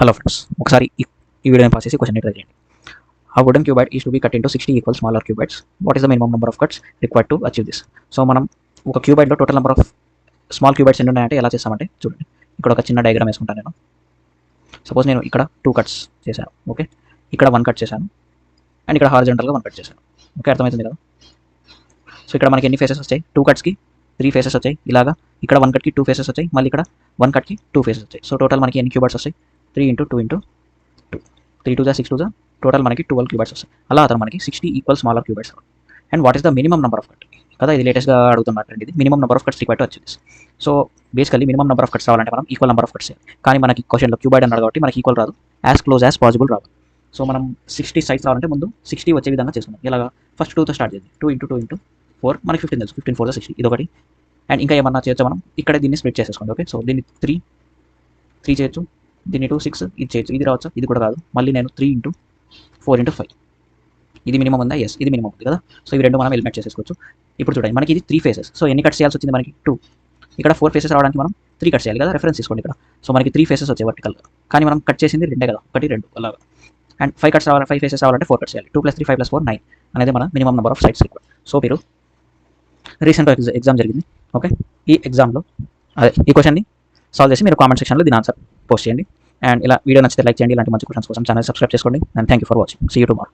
Hello friends, ఒకసారి ఈ వీడియోని పాస్ చేసి క్వశ్చన్ ట్రై చేయండి. A wooden cubite is to be cut into 60 equal smaller cubites. What is the minimum number of cuts required to achieve this? So మనం ఒక క్యూబైట్లో total number of small క్యూబైట్స్ ఎన్ని ఉన్నాయంటే ఎలా చేస్తామంటే చూడండి. ఇక్కడ ఒక చిన్న డయాగ్రామ్ వేసుకుంటాను నేను. సపోజ్ నేను ఇక్కడ 2 కట్స్ చేశాను, ఓకే. ఇక్కడ 1 కట్ చేశాను అండ్ ఇక్కడ హారిజాంటల్గా 1 కట్ చేశాను, ఓకే. అర్థమవుతుంది కదా. సో ఇక్కడ మనకి ఎన్ని ఫేసెస్ వచ్చాయి? 2 కట్స్కి 3 ఫేసెస్ వచ్చాయి. ఇలాగా ఇక్కడ 1 కట్కి 2 ఫేసెస్ వచ్చాయి, మళ్ళీ ఇక్కడ 1 కట్కి 2 ఫేసెస్ వచ్చాయి. సో టోటల్ మనకి ఎన్ని క్యూబైట్స్ వస్తాయి? 3 × 2 × 2 3 2 6 2 టోటల్ మనకి 12 క్యూబైట్స్ వస్తాయి. అలా అతను మనకి 60 equal smaller qubits. And what is the minimum number of cut కదా, ఇది లేటెస్ట్గా అడుగుతున్నట్టు. ఇది minimum number of cuts required to achieve this. So basically minimum number of cuts రావాలంటే మనం ఈక్వల్ నెంబర్ ఆఫ్ కట్స్ చేయాలి. కానీ మనకి క్వశ్చన్లో క్యూబైడ్ అన్నాడు కాబట్టి మనకి ఈక్వల్ రాదు, యాజ్ క్లోజ్ యాజ్ పాసిబుల్ రావాలి. సో మనం 60 సైడ్స్ రావాలంటే ముందు 60 వచ్చే విధంగా చేసుకున్నాం. ఇలాగా ఫస్ట్ 2తో స్టార్ట్ చేద్దాం. 2 × 2 × 4 మనకి 15 తెలుసు. 15 4 60 ఇదొకటి. అండ్ ఇంకా ఏమన్నా చేయొచ్చు మనం, ఇక్కడ దీన్ని స్ప్లిట్ చేసేసుకోండి, ఓకే. సో దీన్ని 3 చేయొచ్చు, దీన్ని 2 6 ఇది చేయొచ్చు. ఇది రావచ్చు, ఇది కూడా కాదు. మళ్ళీ నేను 3 × 4 × 5 ఇది మినిమం ఉందా? ఎస్, ఇది మినిమం ఉంది కదా. సో ఇవి రెండు మనం ఎలిమినేట్ చేసుకోవచ్చు. ఇప్పుడు చూడండి, మనకి ఇది 3 ఫేసెస్. సో ఎన్ని కట్స్ చేయాల్సి వచ్చింది? మనకి 2. ఇక్కడ 4 ఫేసెస్ రావడానికి మనం 3 కట్స్ చేయాలి కదా. రెఫరెన్స్ తీసుకోండి ఇక్కడ. సో మనకి 3 ఫేసెస్ వచ్చాయి వర్టికల్గా, కానీ మనం కట్ చేసింది 2 కదా, 1 2 అలాగా. అండ్ 5 కట్స్ రావాలి, 5 ఫేసెస్ రావాలంటే 4 కట్స్ చేయాలి. 2 + 3 5 + 4 9 అనేది మన minimum number of sides required. So మీరు రీసెంట్గా ఎగ్జామ్ జరిగింది, ఓకే. ఈ ఎగ్జామ్లో ఈ క్వశ్చన్ని సాల్వ్ చేసి మీరు కామెంట్ సెక్షన్లో దీని ఆన్సర్ పోస్ట్ చేయండి. అండ్ ఇలా వీడియో నచ్చితే లైక్ చేయండి. ఇలాంటి మంచి క్వశ్చన్స్ కోసం ఛానల్ సబ్స్క్రైబ్ చేసుకోండి. And thank you for watching. See you tomorrow.